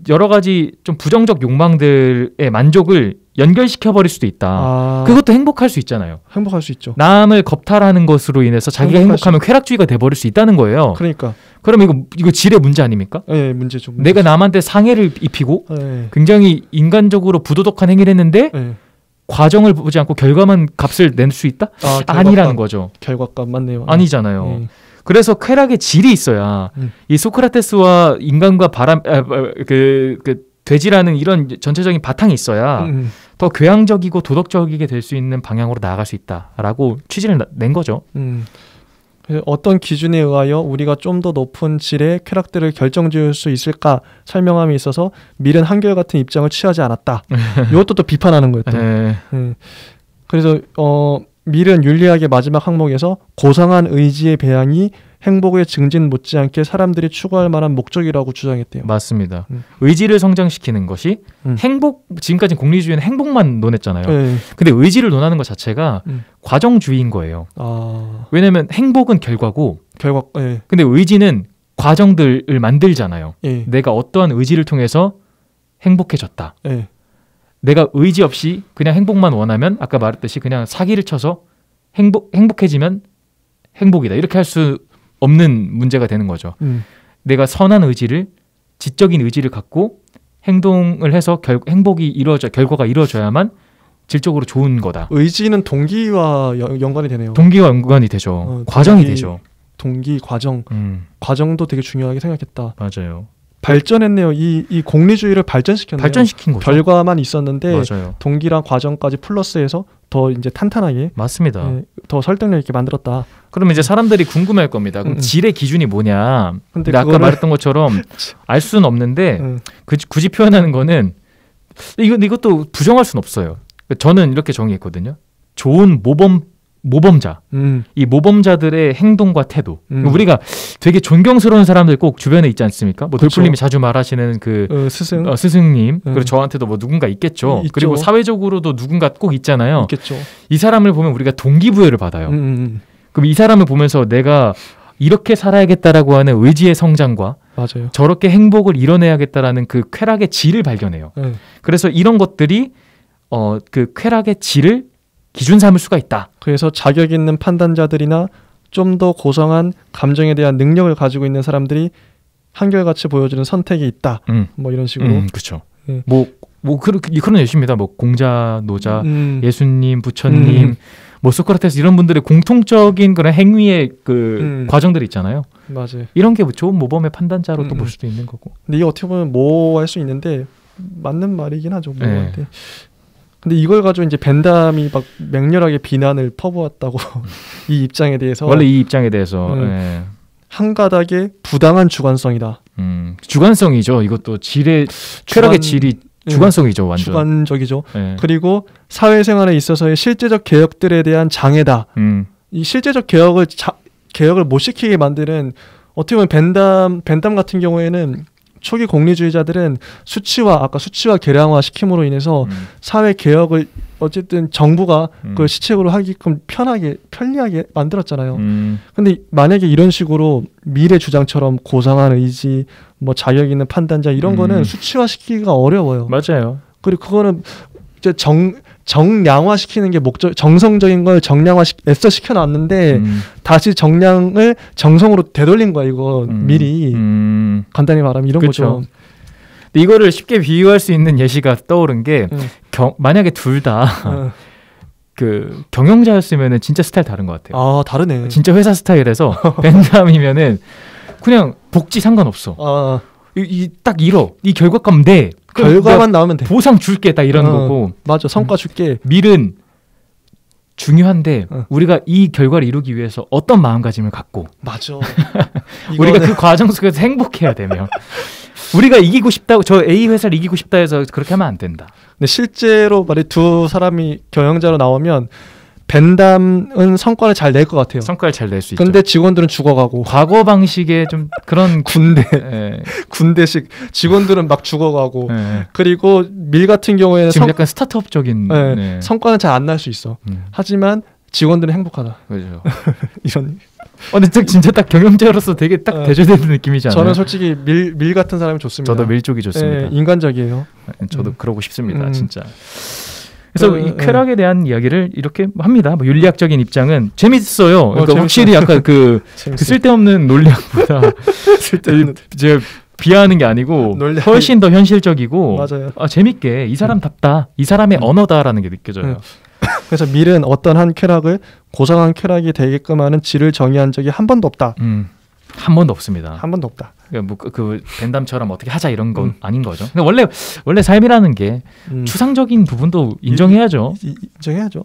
여러 가지 좀 부정적 욕망들의 만족을 연결시켜 버릴 수도 있다. 그것도 행복할 수 있잖아요. 행복할 수 있죠. 남을 겁탈하는 것으로 인해서 자기가 행복하면 쾌락주의가 돼 버릴 수 있다는 거예요. 그러니까. 그러면 이거 질의 문제 아닙니까? 네, 문제죠. 내가 남한테 상해를 입히고 굉장히 인간적으로 부도덕한 행위를 했는데 과정을 보지 않고 결과만 값을 낼 수 있다? 아니라는 거죠. 결과값 맞네요. 아니잖아요. 그래서 쾌락의 질이 있어야 이 소크라테스와 인간과 돼지라는 이런 전체적인 바탕이 있어야 더 교양적이고 도덕적이게 될 수 있는 방향으로 나아갈 수 있다라고 취지를 낸 거죠. 어떤 기준에 의하여 우리가 좀 더 높은 질의 쾌락들을 결정지을 수 있을까 설명함에 있어서 밀은 한결같은 입장을 취하지 않았다. 이것도 또 비판하는 거였다. 그래서 밀은 윤리학의 마지막 항목에서 고상한 의지의 배양이 행복의 증진 못지않게 사람들이 추구할 만한 목적이라고 주장했대요. 맞습니다. 의지를 성장시키는 것이 지금까지 공리주의는 행복만 논했잖아요. 근데 의지를 논하는 것 자체가 과정주의인 거예요. 왜냐하면 행복은 결과고 근데 의지는 과정들을 만들잖아요. 내가 어떠한 의지를 통해서 행복해졌다. 내가 의지 없이 그냥 행복만 원하면 아까 말했듯이 그냥 사기를 쳐서 행복해지면 행복이다. 이렇게 할 수 없는 문제가 되는 거죠. 내가 선한 의지를 지적인 의지를 갖고 행동을 해서 결과가 이루어져야만 질적으로 좋은 거다. 의지는 동기와 연관이 되네요. 동기와 연관이 되죠. 과정이 되죠. 동기, 과정. 과정도 되게 중요하게 생각했다. 맞아요. 발전했네요. 이 공리주의를 발전시켰네요. 발전시킨 거죠. 결과만 있었는데 맞아요. 동기랑 과정까지 플러스해서 더 이제 탄탄하게 맞습니다. 더 설득력 있게 만들었다. 그러면 이제 사람들이 궁금해할 겁니다. 그럼 질의 기준이 뭐냐? 근데 아까 말했던 것처럼 알 수는 없는데 굳이 표현하는 거는 이것도 부정할 수는 없어요. 저는 이렇게 정의했거든요. 좋은 모범자, 이 모범자들의 행동과 태도. 우리가 되게 존경스러운 사람들 꼭 주변에 있지 않습니까? 뭐 돌풀님이 자주 말하시는 그 스승님, 그리고 저한테도 뭐 누군가 있겠죠. 있죠. 그리고 사회적으로도 누군가 꼭 있잖아요. 있겠죠. 이 사람을 보면 우리가 동기부여를 받아요. 그럼 이 사람을 보면서 내가 이렇게 살아야겠다라고 하는 의지의 성장과 맞아요. 저렇게 행복을 이뤄내야겠다라는 그 쾌락의 질을 발견해요. 그래서 이런 것들이 그 쾌락의 질을 기준 삼을 수가 있다. 그래서 자격 있는 판단자들이나 좀 더 고상한 감정에 대한 능력을 가지고 있는 사람들이 한결같이 보여주는 선택이 있다. 뭐 이런 식으로. 그렇죠. 뭐 그런 예시입니다. 뭐 공자, 노자, 예수님, 부처님, 뭐 소크라테스 이런 분들의 공통적인 그런 행위의 그 과정들이 있잖아요. 맞아요. 이런 게 좋은 모범의 판단자로 또 볼 수도 있는 거고. 근데 이게 어떻게 보면 모호할 수 있는데 맞는 말이긴 하죠. 모호한데. 근데 이걸 가지고 이제 벤담이 막 맹렬하게 비난을 퍼부었다고 이 입장에 대해서 원래 이 입장에 대해서 한 가닥의 부당한 주관성이다. 주관성이죠. 이것도 쾌락의 질이 주관성이죠. 완전 주관적이죠. 그리고 사회생활에 있어서의 실제적 개혁들에 대한 장애다. 이 실제적 개혁을 못 시키게 만드는 어떻게 보면 벤담 같은 경우에는 초기 공리주의자들은 수치화 계량화 시킴으로 인해서 사회 개혁을 어쨌든 정부가 그걸 시책으로 하게끔 편리하게 만들었잖아요. 근데 만약에 이런 식으로 미래 주장처럼 고상한 의지, 뭐 자격 있는 판단자 이런 거는 수치화 시키기가 어려워요. 맞아요. 그리고 그거는 이제 정량화 시키는 게 정성적인 걸 애써 시켜놨는데 다시 정량을 정성으로 되돌린 거야 이거 미리. 간단히 말하면 이런 그쵸. 거죠. 근데 이거를 쉽게 비유할 수 있는 예시가 떠오른 게 만약에 둘 다 그 경영자였으면은 진짜 스타일 다른 것 같아요. 아 다르네. 진짜 회사 스타일에서 벤담이면은 그냥 복지 상관없어. 딱 이뤄. 이 결과값 내. 결과만 나오면 돼. 보상 줄게 딱 이런 거고. 맞아. 성과 줄게. 밀은 중요한데 우리가 이 결과를 이루기 위해서 어떤 마음가짐을 갖고. 맞아. 우리가 그 과정 속에서 행복해야 되며. 우리가 이기고 싶다고 저 A 회사를 이기고 싶다 해서 그렇게 하면 안 된다. 근데 실제로 두 사람이 경영자로 나오면 벤담은 성과를 잘 낼 것 같아요. 성과를 잘 낼 수 있죠. 근데 직원들은 죽어가고. 과거 방식의 좀 그런 군대식 직원들은 막 죽어가고. 네. 그리고 밀 같은 경우에는 지금 약간 스타트업적인 성과는 잘 안 날 수 있어. 하지만 직원들은 행복하다. 그렇죠. 이런. 근데 진짜 딱 경영자로서 되게 딱 대조되는 느낌이지 않아요? 저는 솔직히 밀 같은 사람이 좋습니다. 저도 밀 쪽이 좋습니다. 인간적이에요. 저도 그러고 싶습니다. 진짜. 그래서 이 쾌락에 대한 이야기를 이렇게 합니다. 뭐 윤리학적인 입장은 재밌어요. 그러니까 확실히 약간 그 쓸데없는 논리학보다 제가 비하하는 게 아니고 훨씬 더 현실적이고 맞아요. 재밌게 이 사람답다. 이 사람의 언어다라는 게 느껴져요. 그래서 밀은 어떤 한 쾌락을 고상한 쾌락이 되게끔 하는 질을 정의한 적이 한 번도 없다. 한 번도 없습니다. 한 번도 없다. 그러니까 뭐 그 벤담처럼 어떻게 하자 이런 건 아닌 거죠. 근데 원래 삶이라는 게 추상적인 부분도 인정해야죠. 인정해야죠.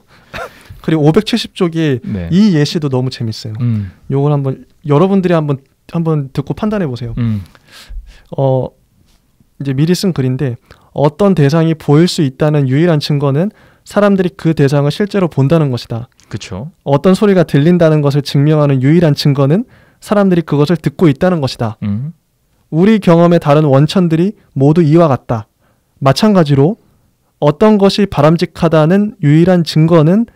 그리고 570쪽이 이 예시도 너무 재밌어요. 요걸 한번 여러분들이 한번 듣고 판단해 보세요. 이제 미리 쓴 글인데 어떤 대상이 보일 수 있다는 유일한 증거는 사람들이 그 대상을 실제로 본다는 것이다. 그렇죠. 어떤 소리가 들린다는 것을 증명하는 유일한 증거는 사람들이 그것을 듣고 있다는 것이다. 우리 경험의 다른 원천들이 모두 이와 같다. 마찬가지로 어떤 것이 바람직하다는 유일한 증거는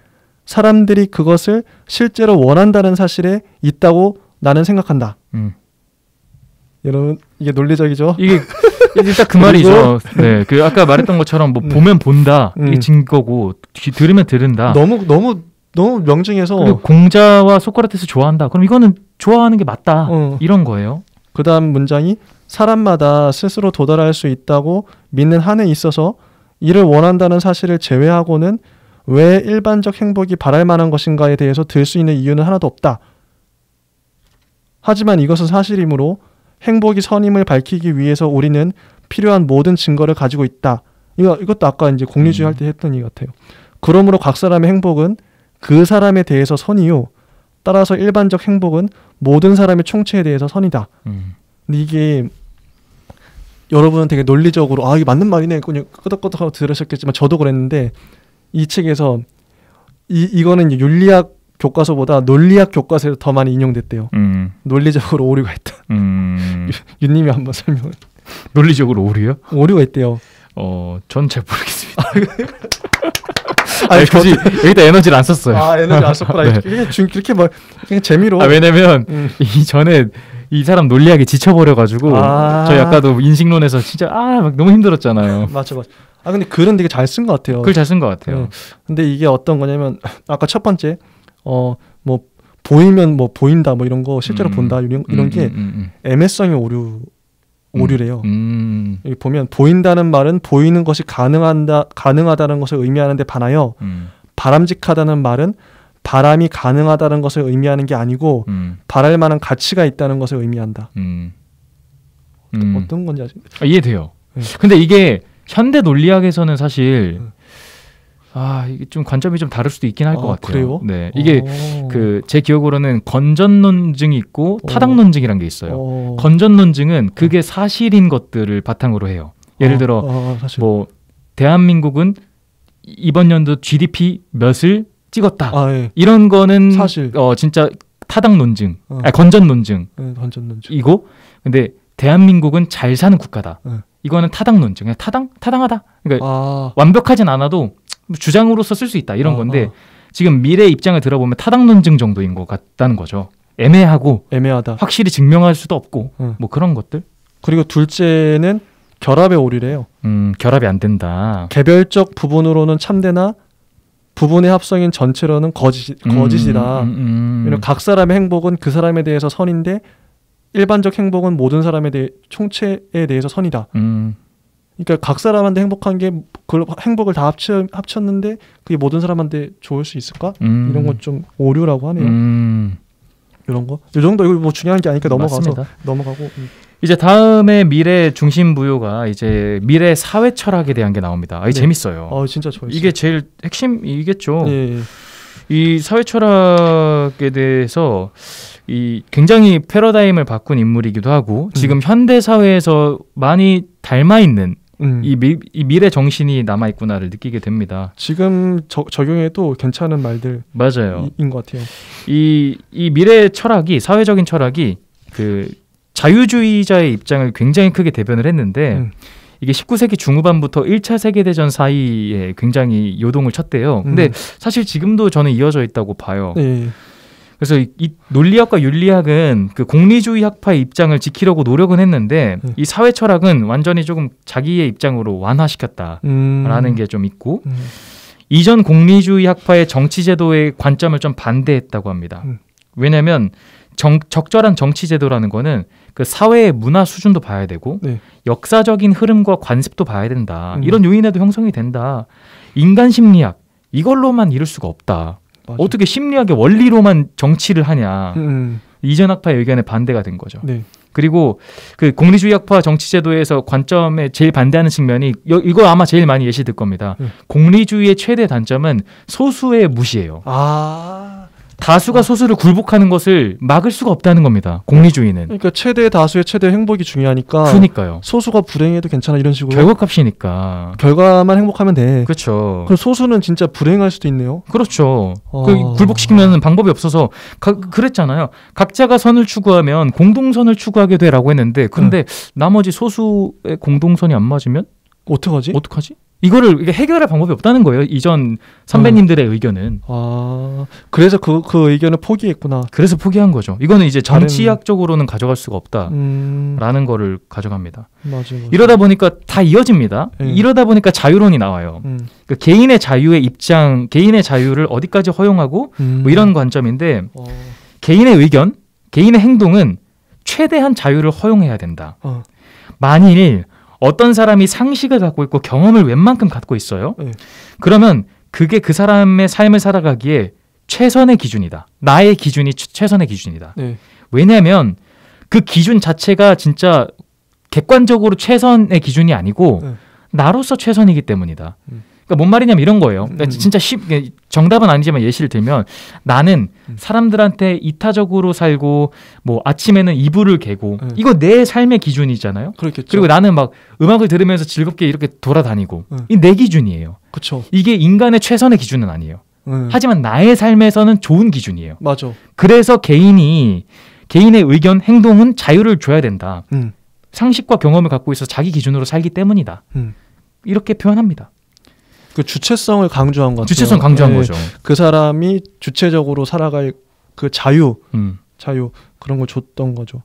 사람들이 그것을 실제로 원한다는 사실에 있다고 나는 생각한다. 여러분 이게 논리적이죠? 이게 딱 그 말이죠. 네, 그 아까 말했던 것처럼 뭐 보면 본다 이게 증거고 들으면 들은다. 너무 명징해서. 그리고 공자와 소크라테스 좋아한다. 그럼 이거는 좋아하는 게 맞다. 이런 거예요. 그다음 문장이 사람마다 스스로 도달할 수 있다고 믿는 한에 있어서 이를 원한다는 사실을 제외하고는 왜 일반적 행복이 바랄 만한 것인가에 대해서 들 수 있는 이유는 하나도 없다. 하지만 이것은 사실이므로 행복이 선임을 밝히기 위해서 우리는 필요한 모든 증거를 가지고 있다. 이것도 아까 이제 공리주의 할 때 했던 얘기 같아요. 그러므로 각 사람의 행복은 그 사람에 대해서 선이요. 따라서 일반적 행복은 모든 사람의 총체에 대해서 선이다. 근데 이게 여러분은 되게 논리적으로 이게 맞는 말이네 그냥 끄덕끄덕하고 들으셨겠지만 저도 그랬는데 이 책에서 이거는 이제 윤리학 교과서보다 논리학 교과서에서 더 많이 인용됐대요. 논리적으로 오류가 있다. 윤님이 한번 설명을. 논리적으로 오류요? 오류가 있대요. 전 잘 모르겠습니다. 굳이 여기다 에너지를 안 썼어요. 에너지 안 썼구나. 네. 그렇게 뭐 그냥 재미로. 왜냐면 이전에 이 사람 논리학에 지쳐버려가지고 저희 아까도 인식론에서 진짜 막 너무 힘들었잖아요. 맞아. 근데 글은 되게 잘 쓴 것 같아요. 글 잘 쓴 것 같아요. 근데 이게 어떤 거냐면 아까 첫 번째 뭐 보이면 뭐 보인다 뭐 이런 거 실제로 본다 이런 게 애매성의 오류래요. 여기 보면 보인다는 말은 보이는 것이 가능하다는 것을 의미하는 데 반하여 바람직하다는 말은 바람이 가능하다는 것을 의미하는 게 아니고 바랄 만한 가치가 있다는 것을 의미한다. 어떤 건지 이해돼요. 근데 이게 현대 논리학에서는 사실 이게 좀 관점이 좀 다를 수도 있긴 할 것 같아요. 그래요? 네, 이게 제 기억으로는 건전 논증이 있고 타당 논증이란 게 있어요. 건전 논증은 그게 사실인 것들을 바탕으로 해요. 예를 들어 뭐 대한민국은 이번 연도 GDP 몇을 찍었다. 예. 이런 거는 사실. 진짜 타당 논증, 건전 논증. 건전 논증. 이고 근데 대한민국은 잘 사는 국가다. 이거는 타당 논증. 그냥 타당하다. 그러니까 완벽하진 않아도 주장으로서 쓸 수 있다. 이런 건데 지금 미래의 입장을 들어보면 타당 논증 정도인 것 같다는 거죠. 애매하다. 확실히 증명할 수도 없고 뭐 그런 것들. 그리고 둘째는 결합의 오류래요. 결합이 안 된다. 개별적 부분으로는 참되나 부분의 합성인 전체로는 거짓이다. 왜냐면 각 사람의 행복은 그 사람에 대해서 선인데 일반적 행복은 모든 사람에 대해 총체에 대해서 선이다. 그러니까 각 사람한테 행복한 게 그 행복을 다 합쳤는데 그게 모든 사람한테 좋을 수 있을까? 이런 건 좀 오류라고 하네요. 이런 거. 이 정도 이거 뭐 중요한 게 아니니까 넘어가고. 이제 다음에 미래 중심부요가 이제 미래 사회 철학에 대한 게 나옵니다. 네. 재밌어요. 진짜 좋아요. 이게 제일 핵심이겠죠. 예. 이 사회 철학에 대해서 이 굉장히 패러다임을 바꾼 인물이기도 하고 지금 현대 사회에서 많이 닮아 있는 이 미래 정신이 남아 있구나를 느끼게 됩니다. 지금 적용해도 괜찮은 말들 맞아요. 인 것 같아요. 이 미래 철학이 사회적인 철학이 그 자유주의자의 입장을 굉장히 크게 대변을 했는데 이게 19세기 중후반부터 1차 세계대전 사이에 굉장히 요동을 쳤대요. 근데 사실 지금도 저는 이어져 있다고 봐요. 네. 그래서 이 논리학과 윤리학은 그 공리주의 학파의 입장을 지키려고 노력은 했는데 이 사회 철학은 완전히 조금 자기의 입장으로 완화시켰다라는 게 좀 있고 이전 공리주의 학파의 정치제도의 관점을 좀 반대했다고 합니다. 왜냐하면 적절한 정치제도라는 거는 그 사회의 문화 수준도 봐야 되고 역사적인 흐름과 관습도 봐야 된다. 이런 요인에도 형성이 된다. 인간 심리학 이걸로만 이룰 수가 없다. 맞아. 어떻게 심리학의 원리로만 정치를 하냐. 이전 학파의 의견에 반대가 된 거죠. 네. 그리고 그 공리주의 학파 정치제도에서 관점에 제일 반대하는 측면이 이거 아마 제일 많이 예시될 겁니다. 공리주의의 최대 단점은 소수의 무시예요. 다수가 소수를 굴복하는 것을 막을 수가 없다는 겁니다. 공리주의는. 그러니까 최대 다수의 최대 행복이 중요하니까. 그러니까요. 소수가 불행해도 괜찮아 이런 식으로. 결과값이니까. 결과만 행복하면 돼. 그렇죠. 그럼 소수는 진짜 불행할 수도 있네요. 그렇죠. 굴복시키면 방법이 없어서 그랬잖아요. 각자가 선을 추구하면 공동선을 추구하게 돼라고 했는데 근데 나머지 소수의 공동선이 안 맞으면 어떡하지? 이거를 해결할 방법이 없다는 거예요. 이전 선배님들의 의견은. 그래서 그 의견을 포기했구나. 그래서 포기한 거죠. 이거는 이제 정치학적으로는 가져갈 수가 없다라는 거를 가져갑니다. 맞아. 이러다 보니까 다 이어집니다. 이러다 보니까 자유론이 나와요. 그러니까 개인의 자유의 입장, 개인의 자유를 어디까지 허용하고 뭐 이런 관점인데 개인의 의견, 개인의 행동은 최대한 자유를 허용해야 된다. 만일 어떤 사람이 상식을 갖고 있고 경험을 웬만큼 갖고 있어요. 그러면 그게 그 사람의 삶을 살아가기에 최선의 기준이다. 나의 기준이 최선의 기준이다. 왜냐하면 그 기준 자체가 진짜 객관적으로 최선의 기준이 아니고 나로서 최선이기 때문이다. 그러니까 뭔 말이냐면 이런 거예요. 그러니까 진짜 정답은 아니지만 예시를 들면 나는 사람들한테 이타적으로 살고 뭐 아침에는 이불을 개고 이거 내 삶의 기준이잖아요. 그렇겠죠. 그리고 나는 막 음악을 들으면서 즐겁게 이렇게 돌아다니고 이 내 기준이에요. 그렇죠. 이게 인간의 최선의 기준은 아니에요. 하지만 나의 삶에서는 좋은 기준이에요. 맞아. 그래서 개인의 의견, 행동은 자유를 줘야 된다. 상식과 경험을 갖고 있어서 자기 기준으로 살기 때문이다. 이렇게 표현합니다. 그 주체성을 강조한 것 같아요. 주체성 강조한 거죠. 그 사람이 주체적으로 살아갈 그 자유 그런 걸 줬던 거죠.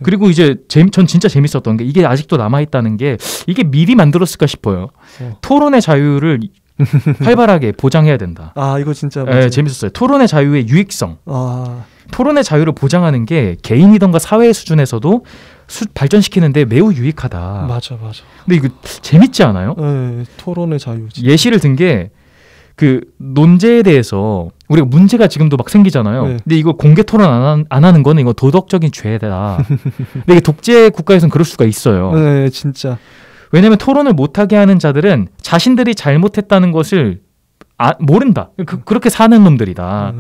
그리고 이제 전 진짜 재밌었던 게 이게 아직도 남아있다는 게 이게 미리 만들었을까 싶어요. 토론의 자유를 활발하게 보장해야 된다. 이거 진짜 재밌었어요. 토론의 자유의 유익성. 토론의 자유를 보장하는 게 개인이던가 사회 수준에서도 발전시키는데 매우 유익하다. 맞아. 근데 이거 재밌지 않아요? 네, 토론의 자유. 진짜. 예시를 든 게 그 논제에 대해서 우리가 문제가 지금도 막 생기잖아요. 근데 이거 공개 토론 안 하는 거는 이거 도덕적인 죄다. 근데 이게 독재 국가에서는 그럴 수가 있어요. 네, 진짜. 왜냐하면 토론을 못하게 하는 자들은 자신들이 잘못했다는 것을 모른다. 그렇게 사는 놈들이다.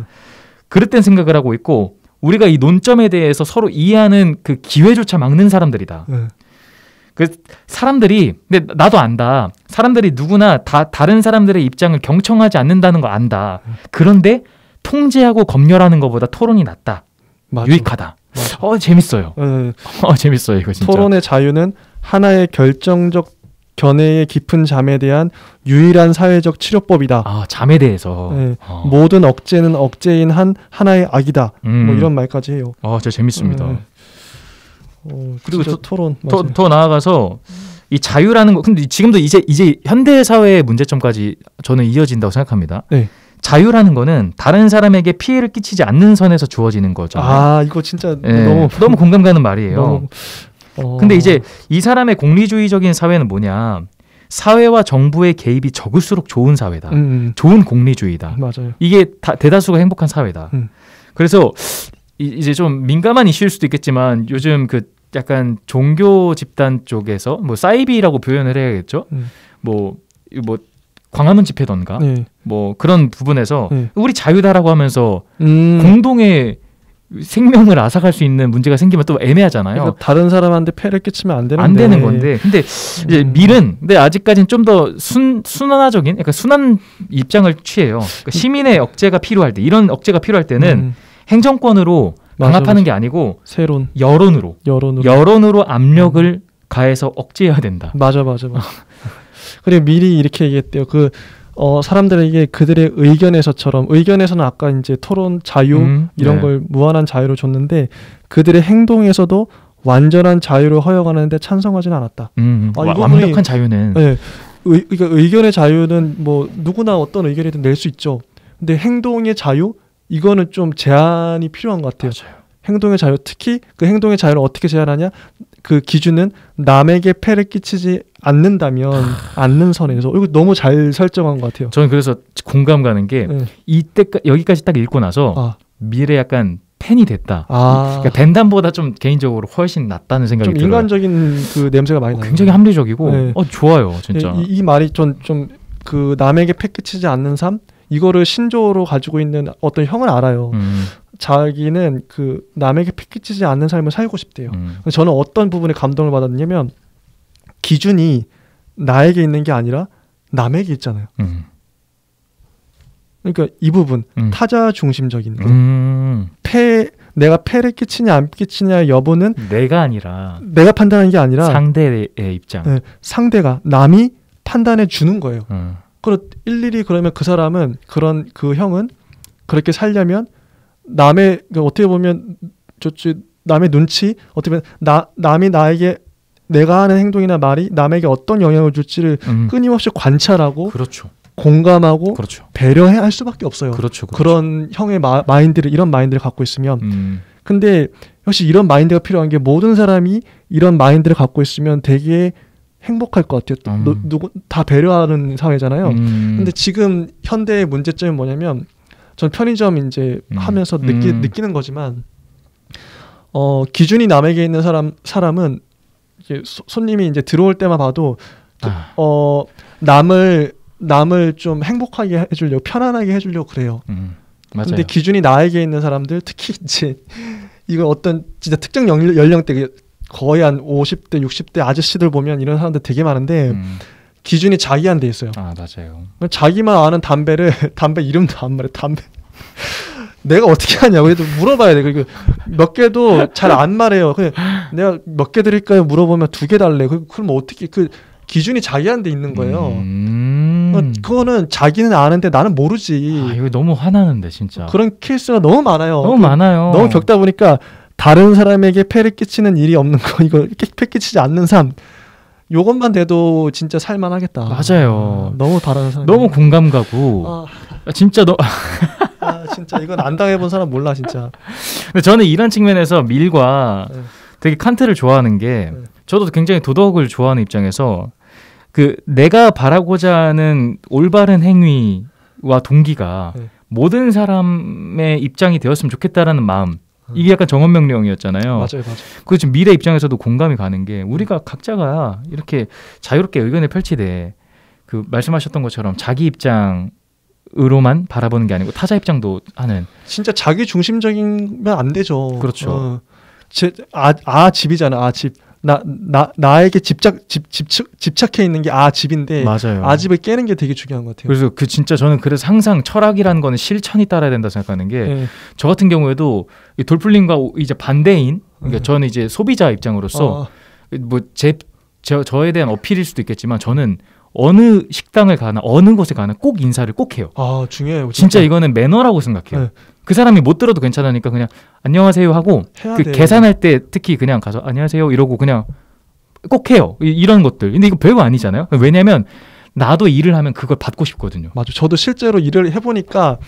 그릇된 생각을 하고 있고 우리가 이 논점에 대해서 서로 이해하는 그 기회조차 막는 사람들이다. 그 사람들이 근데 나도 안다. 사람들이 누구나 다른 사람들의 입장을 경청하지 않는다는 거 안다. 그런데 통제하고 검열하는 것보다 토론이 낫다. 맞아. 유익하다. 맞아. 재밌어요. 재밌어요 이거 진짜. 토론의 자유는 하나의 결정적 견해의 깊은 잠에 대한 유일한 사회적 치료법이다. 잠에 대해서. 네. 모든 억제는 억제인 하나의 악이다. 뭐 이런 말까지 해요. 진짜 재밌습니다. 그리고 토론. 더 나아가서 이 자유라는 거, 근데 지금도 이제 현대 사회의 문제점까지 저는 이어진다고 생각합니다. 네. 자유라는 거는 다른 사람에게 피해를 끼치지 않는 선에서 주어지는 거잖아요. 이거 진짜 너무 공감 가는 말이에요. 근데 이제 이 사람의 공리주의적인 사회는 뭐냐? 사회와 정부의 개입이 적을수록 좋은 사회다. 좋은 공리주의다. 맞아요. 이게 대다수가 행복한 사회다. 그래서 이제 좀 민감한 이슈일 수도 있겠지만 요즘 그 약간 종교 집단 쪽에서 뭐 사이비라고 표현을 해야겠죠. 뭐 광화문 집회던가 뭐 그런 부분에서 우리 자유다라고 하면서 공동의 생명을 앗아갈 수 있는 문제가 생기면 또 애매하잖아요. 그러니까 다른 사람한테 폐를 끼치면 안 되는 건데, 근데 이제 밀은 근데 아직까지는 좀 더 순환적인, 그러니까 순한 입장을 취해요. 그러니까 시민의 억제가 필요할 때, 이런 억제가 필요할 때는 행정권으로 강압하는 게 아니고 새로운 여론으로 압력을 가해서 억제해야 된다. 맞아. 그리고 미리 이렇게 얘기했대요. 사람들에게 그들의 의견에서는 아까 이제 토론 자유 이런 걸 무한한 자유를 줬는데 그들의 행동에서도 완전한 자유를 허용하는데 찬성하지는 않았다. 완벽한 자유는. 네. 그러니까 의견의 자유는 뭐 누구나 어떤 의견이든 낼 수 있죠. 근데 행동의 자유 이거는 좀 제한이 필요한 것 같아요. 맞아요. 행동의 자유, 특히 그 행동의 자유를 어떻게 제한하냐? 그 기준은 남에게 폐를 끼치지 않는다면 않는 선에서. 이거 너무 잘 설정한 것 같아요. 저는 그래서 공감 가는 게 여기까지 딱 읽고 나서 미래 약간 팬이 됐다. 그러니까 댄담보다 좀 개인적으로 훨씬 낫다는 생각이 들어요. 좀 인간적인 그 냄새가 많이 나요. 굉장히 합리적이고 좋아요, 진짜. 이 말이 좀 그 남에게 폐 끼치지 않는 삶 이거를 신조어로 가지고 있는 어떤 형을 알아요. 자기는 그 남에게 폐 끼치지 않는 삶을 살고 싶대요. 저는 어떤 부분에 감동을 받았냐면 기준이 나에게 있는 게 아니라 남에게 있잖아요. 그러니까 이 부분 타자 중심적인 거. 내가 폐를 끼치냐 안 끼치냐 여부는 내가 아니라 내가 판단하는 게 아니라 상대의 입장. 상대가 남이 판단해 주는 거예요. 그리고 일일이 그러면 그 사람은 그 형은 그렇게 살려면 남의 어떻게 보면 남의 눈치 어떻게 보면 남이 나에게 내가 하는 행동이나 말이 남에게 어떤 영향을 줄지를 끊임없이 관찰하고 그렇죠. 공감하고 그렇죠. 배려해야 할 수밖에 없어요. 그렇죠. 그런 형의 이런 마인드를 갖고 있으면 근데 역시 이런 마인드가 필요한 게 모든 사람이 이런 마인드를 갖고 있으면 되게 행복할 것 같아요. 누구 다 배려하는 사회잖아요. 근데 지금 현대의 문제점이 뭐냐면 전 편의점 이제 하면서 느끼는 거지만 기준이 남에게 있는 사람은 이제 손님이 이제 들어올 때만 봐도 남을 좀 행복하게 해주려고 편안하게 해주려고 그래요. 맞아요. 근데 기준이 나에게 있는 사람들 특히 이제 이거 어떤 진짜 특정 연령대 거의 한 50대 60대 아저씨들 보면 이런 사람들 되게 많은데 기준이 자기한테 있어요. 맞아요. 자기만 아는 담배 이름도 안 말해. 담배 내가 어떻게 하냐고 해도 물어봐야 돼. 그리고 몇 개도 잘 안 말해요. 그냥 내가 몇 개 드릴까요? 물어보면 2개 달래. 그럼 어떻게 그 기준이 자기한테 있는 거예요. 그거는 자기는 아는데 나는 모르지. 이거 너무 화나는데 진짜. 그런 케이스가 너무 많아요. 너무 겪다 보니까 다른 사람에게 폐를 끼치는 일이 없는 거 이거 폐 끼치지 않는 삶. 요것만 돼도 진짜 살만하겠다. 맞아요. 너무 바라는 사람. 너무 공감 가고. 진짜 진짜 이건 안 당해본 사람 몰라 진짜. 근데 저는 이런 측면에서 밀과 되게 칸트를 좋아하는 게 저도 굉장히 도덕을 좋아하는 입장에서 그 내가 바라고자 하는 올바른 행위와 동기가 모든 사람의 입장이 되었으면 좋겠다라는 마음. 이게 약간 정언명령이었잖아요. 맞아요. 그 지금 미래 입장에서도 공감이 가는 게 우리가 각자가 이렇게 자유롭게 의견을 펼치되 그 말씀하셨던 것처럼 자기 입장으로만 바라보는 게 아니고 타자 입장도 하는. 진짜 자기 중심적이면 안 되죠. 그렇죠. 집이잖아. 집. 나에게 집착해 있는 게 집인데 맞아요. 집을 깨는 게 되게 중요한 것 같아요. 그래서 진짜 저는 그래서 항상 철학이라는 거는 실천이 따라야 된다 생각하는 게 저 같은 경우에도 이 돌풀님과 이제 반대인 그러니까 저는 이제 소비자 입장으로서 뭐 저에 대한 어필일 수도 있겠지만 저는 어느 식당을 가나 어느 곳에 가나 꼭 인사를 꼭 해요. 중요해요. 진짜 이거는 매너라고 생각해요. 그 사람이 못 들어도 괜찮으니까 그냥 안녕하세요 하고 계산할 때 특히 그냥 가서 안녕하세요 이러고 그냥 꼭 해요. 이런 것들. 근데 이거 별거 아니잖아요. 왜냐하면 나도 일을 하면 그걸 받고 싶거든요. 맞아. 저도 실제로 일을 해보니까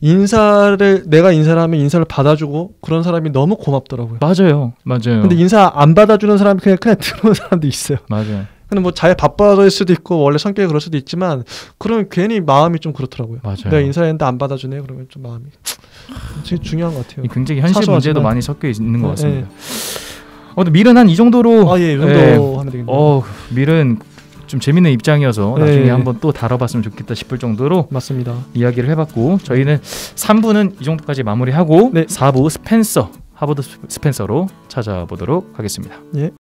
내가 인사를 하면 인사를 받아주고 그런 사람이 너무 고맙더라고요. 맞아요. 근데 인사 안 받아주는 사람이 그냥 들어오는 사람도 있어요. 맞아요. 근데 뭐 잘 바빠질 수도 있고 원래 성격이 그럴 수도 있지만 그러면 괜히 마음이 좀 그렇더라고요. 맞아요. 내가 인사했는데 안 받아주네 그러면 좀 마음이 되게 중요한 것 같아요. 굉장히 현실 사소하지만. 문제도 많이 섞여 있는 것 같습니다. 밀은 한 이 정도로 이 정도 하면 되겠네요. 밀은 좀 재밌는 입장이어서 나중에 한번 또 다뤄봤으면 좋겠다 싶을 정도로 맞습니다. 이야기를 해봤고 저희는 3부는 이 정도까지 마무리하고 4부 하버드 스펜서로 찾아보도록 하겠습니다.